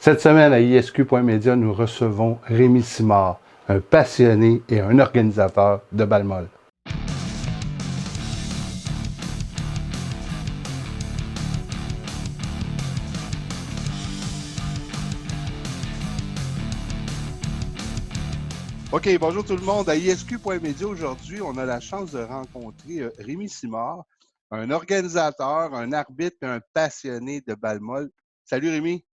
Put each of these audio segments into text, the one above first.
Cette semaine à ISQ.media, nous recevons Rémi Simard, un passionné et un organisateur de balle molle. OK, bonjour tout le monde. À ISQ.media, aujourd'hui, on a la chance de rencontrer Rémi Simard, un organisateur, un arbitre et un passionné de balle molle. Salut Rémi.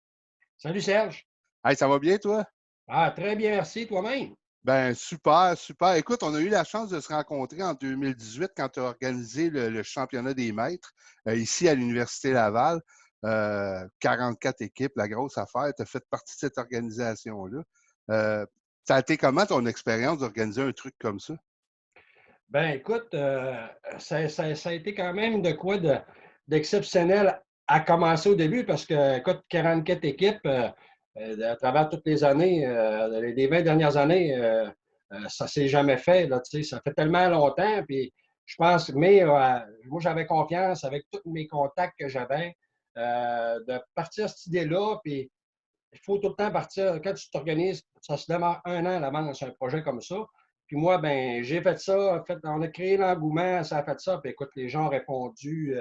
Salut Serge. Hey, ça va bien toi? Ah, très bien, merci. Toi-même? Ben super, super. Écoute, on a eu la chance de se rencontrer en 2018 quand tu as organisé le championnat des maîtres ici à l'Université Laval. 44 équipes, la grosse affaire. Tu as fait partie de cette organisation-là. Ça a été comment ton expérience d'organiser un truc comme ça? Ben, écoute, ça a été quand même de quoi d'exceptionnel à commencer au début parce que, écoute, 44 équipes à travers toutes les années, les 20 dernières années, ça ne s'est jamais fait. Là, tu sais, ça fait tellement longtemps. Puis, je pense, mais moi, j'avais confiance avec tous mes contacts que j'avais de partir cette idée-là. Puis, il faut tout le temps partir. Quand tu t'organises, ça se démarre un an à l'avance, un projet comme ça. Puis moi, ben, j'ai fait ça. En fait, on a créé l'engouement, ça a fait ça. Puis écoute, les gens ont répondu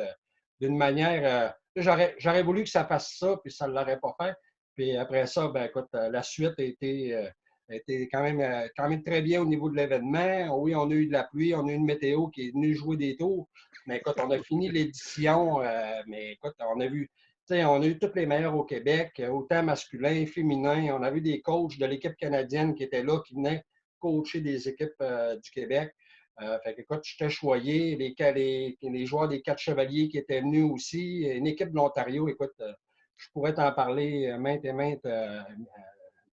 d'une manière. J'aurais voulu que ça fasse ça, puis ça ne l'aurait pas fait. Puis après ça, ben écoute, la suite a été quand même très bien au niveau de l'événement. Oui, on a eu de la pluie, on a eu une météo qui est venue jouer des tours. Mais écoute, on a fini l'édition. Mais écoute, on a vu on a eu tous les meilleurs au Québec, autant masculin, féminin. On a vu des coachs de l'équipe canadienne qui étaient là, qui venaient coacher des équipes du Québec. Fait que, écoute, j'étais choyé. Les joueurs des Quatre Chevaliers qui étaient venus aussi. Une équipe de l'Ontario, écoute, je pourrais t'en parler maintes et maintes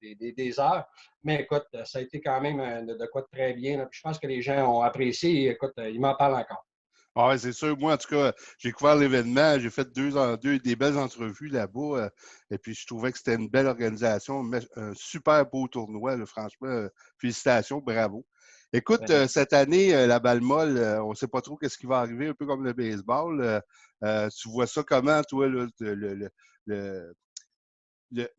des heures. Mais écoute, ça a été quand même de quoi de très bien. Là. Puis je pense que les gens ont apprécié. Écoute, ils m'en parlent encore. Ah ouais, c'est sûr. Moi, en tout cas, j'ai couvert l'événement. J'ai fait deux des belles entrevues là-bas. Et puis, je trouvais que c'était une belle organisation, un super beau tournoi. Là, franchement, félicitations, bravo. Écoute, cette année, la balle molle, on ne sait pas trop qu'est-ce qui va arriver, un peu comme le baseball. Tu vois ça comment, toi, là, le- le-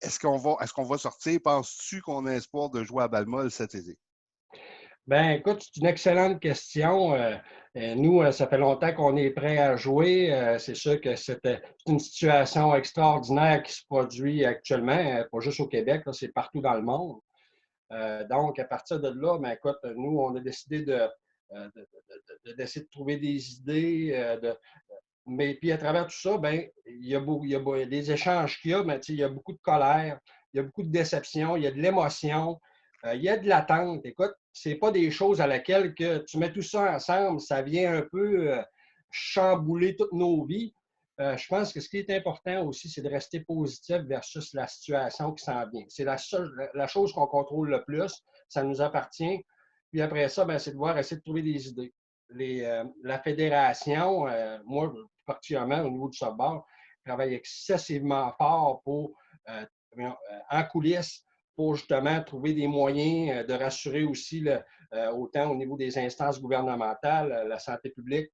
est-ce qu'on va sortir? Penses-tu qu'on a espoir de jouer à balle molle cet été? Ben, écoute, c'est une excellente question. Nous, ça fait longtemps qu'on est prêt à jouer. C'est sûr que c'est une situation extraordinaire qui se produit actuellement, pas juste au Québec, c'est partout dans le monde. Donc, à partir de là, ben, écoute, nous, on a décidé d'essayer de trouver des idées. Mais puis, à travers tout ça, ben, il y a des échanges qu'il y a, mais il y a beaucoup de colère, il y a beaucoup de déception, il y a de l'émotion, il y a de l'attente. Écoute, c'est pas des choses à laquelle que tu mets tout ça ensemble, ça vient un peu chambouler toutes nos vies. Je pense que ce qui est important aussi, c'est de rester positif versus la situation qui s'en vient. C'est la chose qu'on contrôle le plus, ça nous appartient. Puis après ça, ben, c'est de voir, essayer de trouver des idées. La fédération, moi, particulièrement au niveau du softball, travaille excessivement fort en coulisses pour justement trouver des moyens de rassurer aussi autant au niveau des instances gouvernementales, la santé publique.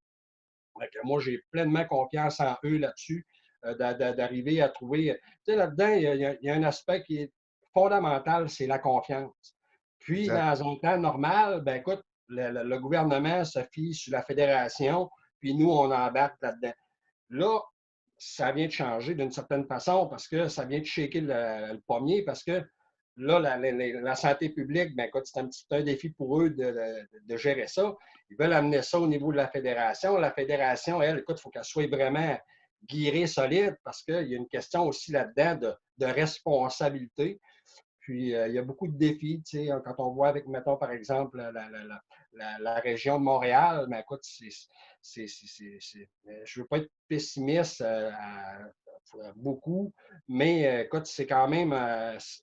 Donc, moi, j'ai pleinement confiance en eux là-dessus, d'arriver à trouver. Tu sais, là-dedans, il y a un aspect qui est fondamental, c'est la confiance. Puis, Exact. dans un temps normal, ben écoute, le gouvernement se fie sur la fédération, puis nous, on embarque là-dedans. Là, ça vient de changer d'une certaine façon parce que ça vient de shaker le pommier parce que là, la santé publique, ben écoute, c'est un défi pour eux de gérer ça. Ils veulent amener ça au niveau de la fédération. La fédération, elle, écoute, il faut qu'elle soit vraiment guirée, solide parce qu'il y a une question aussi là-dedans de responsabilité. Puis, il y a beaucoup de défis, tu sais, quand on voit avec, mettons, par exemple, la région de Montréal, mais écoute, je ne veux pas être pessimiste beaucoup, mais écoute, c'est quand même,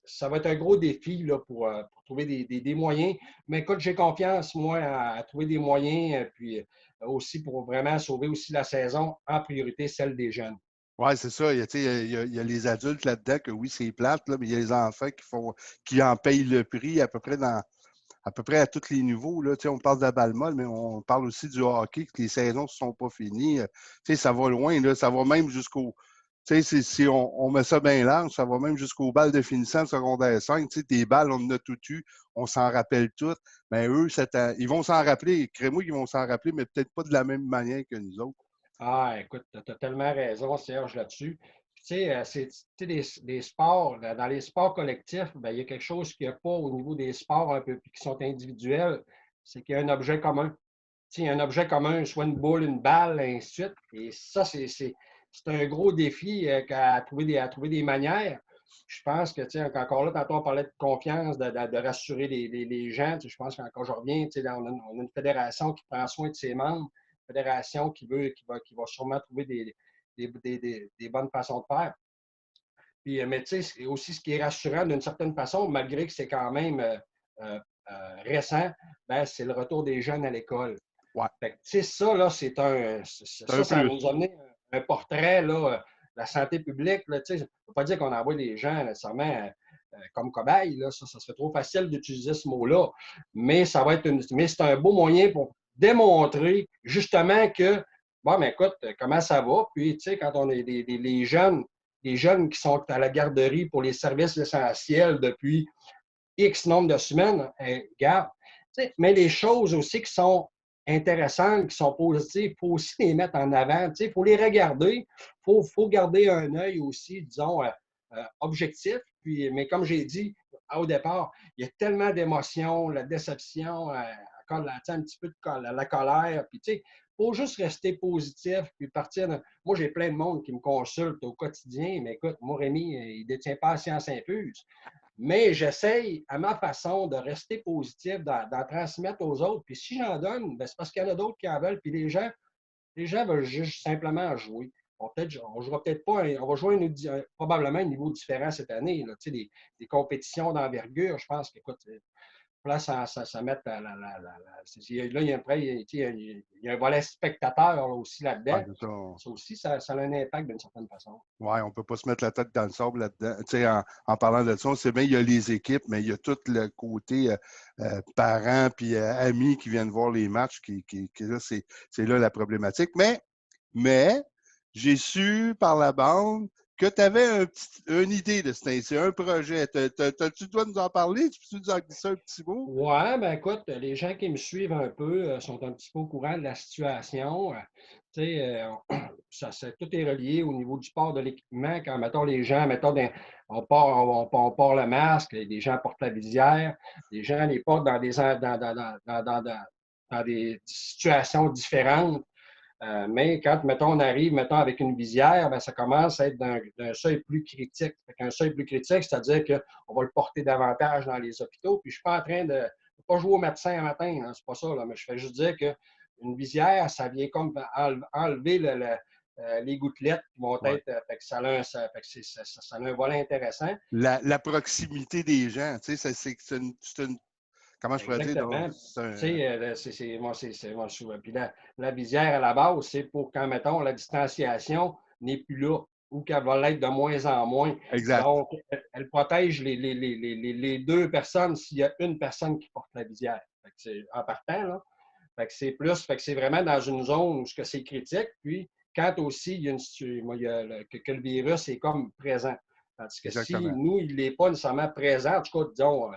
ça va être un gros défi là, pour trouver des moyens. Mais écoute, j'ai confiance, moi, à trouver des moyens, puis aussi pour vraiment sauver aussi la saison, en priorité celle des jeunes. Oui, c'est ça. Il y a les adultes là-dedans que oui, c'est plate, là, mais il y a les enfants qui en payent le prix à peu près à tous les niveaux. Là. On parle de la balle molle, mais on parle aussi du hockey, que les saisons ne sont pas finies. Ça va loin, là, ça va même Tu sais, si on met ça bien large, ça va même jusqu'aux balles de finissant de secondaire 5. Tu sais, tes balles, on en a tout eu, on s'en rappelle toutes. Mais eux, ils vont s'en rappeler. Crée-moi qu'ils vont s'en rappeler, mais peut-être pas de la même manière que nous autres. Ah, écoute, tu as tellement raison, Serge, là-dessus. Puis, tu sais, des sports, dans les sports collectifs, ben, il y a quelque chose qu'il n'y a pas au niveau des sports un peu qui sont individuels, c'est qu'il y a un objet commun. Tu sais, un objet commun, soit une boule, une balle, et ainsi de suite. Et ça, c'est un gros défi à trouver des manières. Je pense que, tu sais, encore là, tantôt, on parlait de confiance, de rassurer les gens. Tu sais, je pense qu'encore, je reviens, tu sais, on a une fédération qui prend soin de ses membres, une fédération qui va sûrement trouver des bonnes façons de faire. Puis, mais tu sais, c'est aussi ce qui est rassurant d'une certaine façon, malgré que c'est quand même récent, ben, c'est le retour des jeunes à l'école. Ouais. Fait que, tu sais, ça, là, C'est un ça plus. nous a amené un portrait, là, de la santé publique, là, tu sais. Ça ne veut pas dire qu'on envoie des gens nécessairement comme cobayes, là. Ça serait trop facile d'utiliser ce mot-là. Mais mais c'est un beau moyen pour démontrer justement que, bon, mais écoute, comment ça va? Puis, tu sais, quand on est les jeunes qui sont à la garderie pour les services essentiels depuis X nombre de semaines, regarde, mais les choses aussi qui sont intéressantes, qui sont positives, il faut aussi les mettre en avant. Il faut les regarder. Faut garder un œil aussi, disons, objectif. Puis, mais comme j'ai dit au départ, il y a tellement d'émotions, la déception, encore un petit peu de la colère. Puis, il faut juste rester positif, puis partir. Moi, j'ai plein de monde qui me consulte au quotidien, mais écoute, moi, Rémi, il ne détient pas la science infuse. Mais j'essaye, à ma façon, de rester positif, d'en transmettre aux autres. Puis si j'en donne, ben, c'est parce qu'il y en a d'autres qui en veulent. Puis les gens veulent juste simplement jouer. On jouera peut-être pas, on va jouer probablement un niveau différent cette année. Là, des compétitions d'envergure, je pense qu'écoute, là, ça met là, il y a un volet spectateur là, aussi Ouais, là-dedans. c'est ça. Ça aussi, ça a un impact d'une certaine façon. Ouais, on ne peut pas se mettre la tête dans le sable là-dedans. Tu sais, en parlant de ça, c'est bien, il y a les équipes, mais il y a tout le côté parents puis amis qui viennent voir les matchs, qui là, c'est là la problématique. Mais j'ai su par la bande que tu avais une idée de c'est un projet. Tu dois nous en parler? Tu peux nous en glisser un petit mot? Ouais, ben écoute, les gens qui me suivent un peu sont un petit peu au courant de la situation. Tu sais, tout est relié au niveau du port de l'équipement. Quand, mettons, les gens, on part le masque, les gens portent la visière, les gens les portent dans des situations différentes. Mais quand, mettons, on arrive, mettons, avec une visière, ben, ça commence à être d'un seuil plus critique. Un seuil plus critique, c'est-à-dire qu'on va le porter davantage dans les hôpitaux. Puis je ne suis pas en train de pas jouer au médecin un matin, hein, c'est pas ça, là, mais je fais juste dire qu'une visière, ça vient comme enlever les gouttelettes qui vont Ouais. être. Fait que ça a un volet intéressant. La proximité des gens, tu sais, c'est une. Comment je pourrais dire? Exactement. C'est Tu sais, moi, puis la visière à la base, c'est pour quand, mettons, la distanciation n'est plus là ou qu'elle va l'être de moins en moins. exact. Donc, elle protège les deux personnes s'il y a une personne qui porte la visière. Fait que c'est en partant, là. Fait que c'est plus, fait que c'est vraiment dans une zone où c'est critique. Puis, quand aussi il y a que le virus est comme présent. Tandis que si Exactement. nous, il n'est pas nécessairement présent, en tout cas, disons,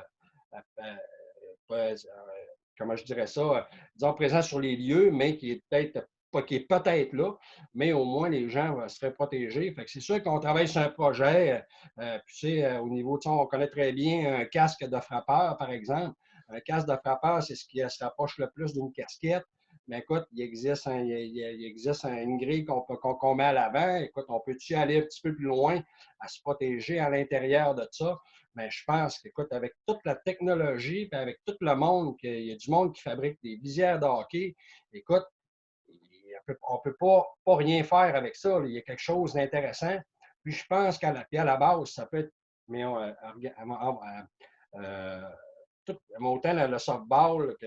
comment je dirais ça, disons présent sur les lieux, mais qui est peut-être là, mais au moins les gens seraient protégés. Fait que c'est sûr qu'on travaille sur un projet, puis tu sais, au niveau, on connaît très bien un casque de frappeur, par exemple. Un casque de frappeur, c'est ce qui se rapproche le plus d'une casquette. Mais écoute, il existe une grille qu'on met à l'avant. Écoute, on peut-tu aller un petit peu plus loin à se protéger à l'intérieur de ça? Mais je pense qu'écoute, avec toute la technologie, puis avec tout le monde, il y a du monde qui fabrique des visières de hockey, écoute, on ne peut pas rien faire avec ça. Il y a quelque chose d'intéressant. Puis je pense qu'à la base, ça peut être, mais autant le softball que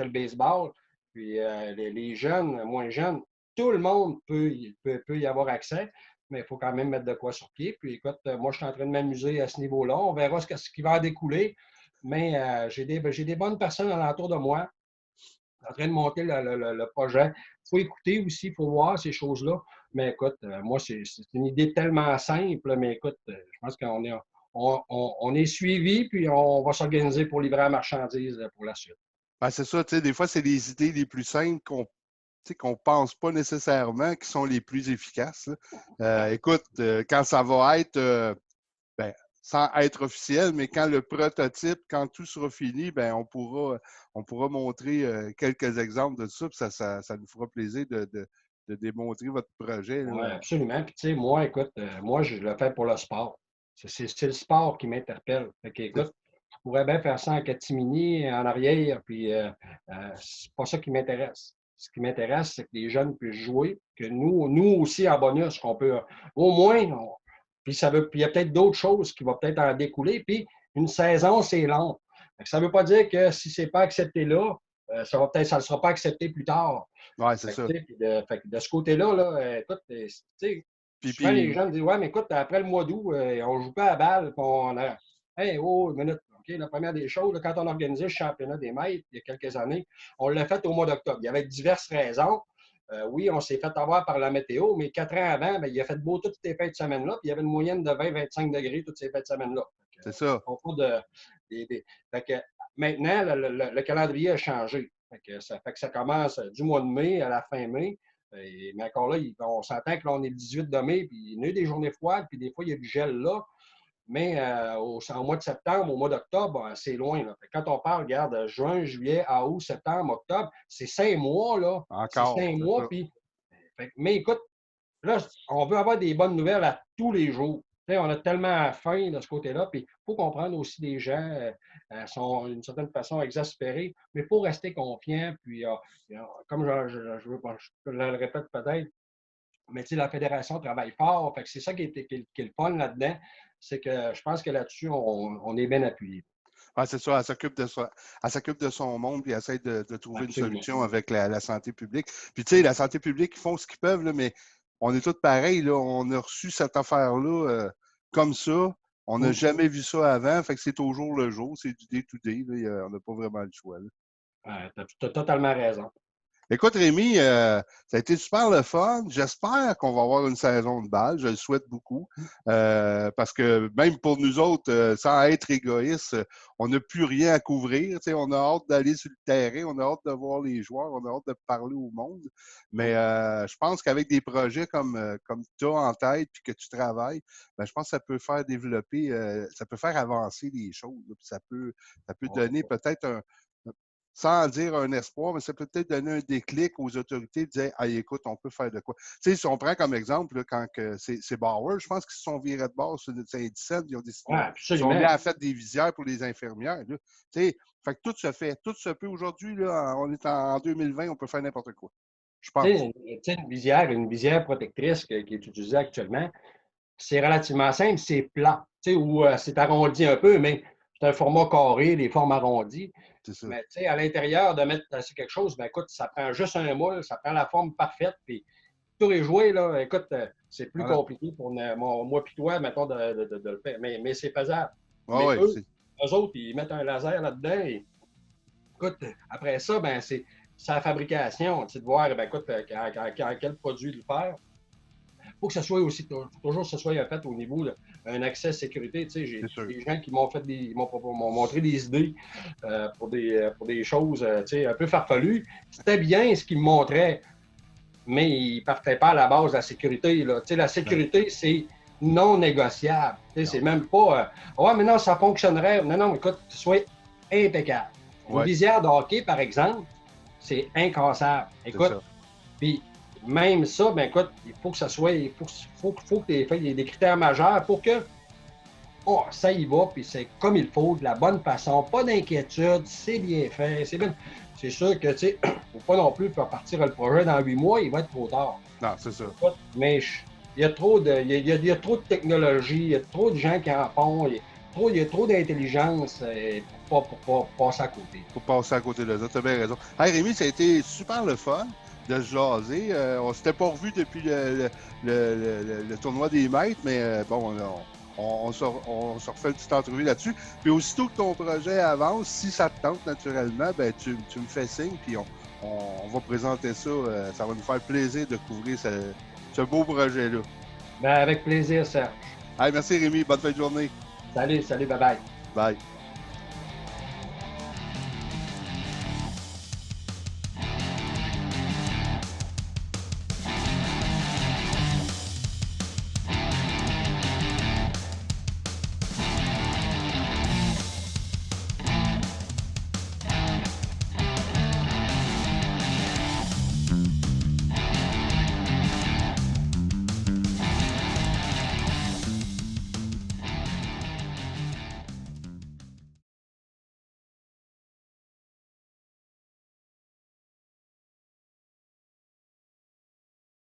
le baseball, puis les jeunes, moins jeunes, tout le monde peut y avoir accès, mais il faut quand même mettre de quoi sur pied. Puis écoute, moi, je suis en train de m'amuser à ce niveau-là. On verra ce qui va en découler, mais j'ai des bonnes personnes alentour de moi en train de monter le projet. Il faut écouter aussi, il faut voir ces choses-là. Mais écoute, moi, c'est une idée tellement simple, mais écoute, je pense qu'on est, on est suivi, puis on va s'organiser pour livrer la marchandise pour la suite. Ben, c'est ça, tu sais, des fois, c'est les idées les plus simples qu'on pense pas nécessairement qui sont les plus efficaces. Écoute, quand ça va être, ben, sans être officiel, mais quand le prototype, quand tout sera fini, ben, on pourra montrer quelques exemples de ça, puis ça nous fera plaisir de démontrer votre projet. Oui, Là. absolument. Puis, tu sais, moi, écoute, moi, je le fais pour le sport. C'est le sport qui m'interpelle. Fait que, écoute, je pourrais bien faire ça en catimini, en arrière, puis c'est pas ça qui m'intéresse. Ce qui m'intéresse, c'est que les jeunes puissent jouer, que nous aussi, en bonus, qu'on peut, au moins, puis il y a peut-être d'autres choses qui vont peut-être en découler. Puis, une saison, c'est long. Fait que ça ne veut pas dire que si c'est pas accepté là, ça ne sera pas accepté plus tard. Ouais, c'est Fait que, ça. tu sais, fait que de ce côté-là, là, écoute, tu sais, Puis, souvent les puis, gens disent ouais, mais écoute, après le mois d'août, on ne joue pas à balle, puis on a. Hey, oh, une minute. OK, la première des choses, là, quand on a organisé le championnat des maîtres il y a quelques années, on l'a fait au mois d'octobre. Il y avait diverses raisons. Oui, on s'est fait avoir par la météo, mais 4 ans avant, ben, il a fait beau toutes ces fêtes de semaine-là, puis il y avait une moyenne de 20-25 degrés toutes ces fêtes de semaine-là. c'est ça. Au cours de, fait que maintenant, le calendrier a changé. Fait que ça commence du mois de mai à la fin mai. Mais encore là, on s'entend que là, on est le 18 de mai, puis il y a eu des journées froides, puis des fois, il y a du gel là. Mais au mois de septembre, au mois d'octobre, c'est loin. Là. Quand on parle, regarde, juin, juillet, août, septembre, octobre, c'est 5 mois, là. C'est Encore, 5 mois, c'est ça. puis. Mais écoute, là, on veut avoir des bonnes nouvelles à tous les jours. Tu sais, on a tellement faim de ce côté-là. Puis il faut comprendre aussi les gens sont d'une certaine façon exaspérés, mais il faut rester confiant. Puis comme je le répète peut-être, mais tu sais, la fédération travaille fort. Fait que c'est ça qui est le fun là-dedans. C'est que je pense que là-dessus, on est bien appuyé. Ouais, c'est ça, elle s'occupe de son monde puis elle essaie de trouver une Absolument. solution avec la santé publique. Puis tu sais, la santé publique, ils font ce qu'ils peuvent, là, mais on est tous pareils, là. On a reçu cette affaire-là comme ça. On n'a Mm. jamais vu ça avant, fait que c'est au jour le jour, c'est du day-to-day, là. On n'a pas vraiment le choix, là. Tu as totalement raison. Écoute, Rémi, ça a été super le fun. J'espère qu'on va avoir une saison de balle. Je le souhaite beaucoup. Parce que même pour nous autres, sans être égoïste, on n'a plus rien à couvrir. Tu sais, on a hâte d'aller sur le terrain, on a hâte de voir les joueurs, on a hâte de parler au monde. Mais je pense qu'avec des projets comme tu as en tête et que tu travailles, ben, je pense que ça peut faire développer, ça peut faire avancer les choses. Là, puis ça peut donner peut-être sans dire un espoir, mais ça peut peut-être donner un déclic aux autorités de dire ah, écoute, on peut faire de quoi. Tu sais, si on prend comme exemple, là, quand c'est Bauer, je pense qu'ils se sont virés de bord sur Saint-Dicenne, ils ont décidé, Ouais, ils ont mis absolument. à la fête des visières pour les infirmières. Là. Tu sais, fait que tout se fait, tout se peut aujourd'hui. Là, on est en 2020, on peut faire n'importe quoi. Je Tu pense. sais, une visière protectrice qui est utilisée actuellement, c'est relativement simple, c'est plat, tu sais, ou c'est arrondi un peu, mais c'est un format carré, des formes arrondies. C'est ça. Mais tu sais, à l'intérieur, de mettre c'est quelque chose, ben écoute, ça prend juste un moule, ça prend la forme parfaite, puis tout est joué, là, écoute, c'est plus Voilà. compliqué pour moi puis toi, mettons, de le faire. Mais c'est faisable. Ah Mais ouais, eux autres, ils mettent un laser là-dedans et écoute, après ça, ben c'est la fabrication, tu sais, de voir, ben écoute, quel produit le faire. Il faut que ce soit aussi, toujours que ce soit fait au niveau d'un accès sécurité. Tu sais, j'ai c'est sûr. des gens qui m'ont montré des idées pour des choses tu sais, un peu farfelues. C'était bien ce qu'ils me montraient, mais ils ne partaient pas à la base de la sécurité. Là. Tu sais, la Ben, sécurité, c'est non négociable. Tu sais, non. c'est même pas ouais, mais non, ça fonctionnerait. Non, non, écoute, sois impeccable. Une Ouais, visière de hockey, par exemple, c'est incassable. c'est Écoute, ça. puis même ça, ben écoute, il faut que ça soit, faut que tu aies des critères majeurs pour que ça y va, puis c'est comme il faut, de la bonne façon, pas d'inquiétude, c'est bien fait, c'est bien. C'est sûr que, tu sais, faut pas non plus faire partir le projet dans 8 mois, il va être trop tard. Non, c'est ça. Écoute, mais il y a trop de, il y a trop de technologie, il y a trop de gens qui en font, il y a trop d'intelligence pour pas passer à côté. Faut passer à côté de ça. Tu as bien raison. Hey Rémi, ça a été super le fun de se jaser. On s'était pas revu depuis le tournoi des maîtres, mais bon, on se refait une petite entrevue là-dessus. Puis aussitôt que ton projet avance, si ça te tente naturellement, ben tu me fais signe, puis on va présenter ça. Ça va nous faire plaisir de couvrir ce beau projet-là. Ben, avec plaisir, Serge. Hey, merci Rémi, bonne fin de journée. Salut, bye-bye. Bye.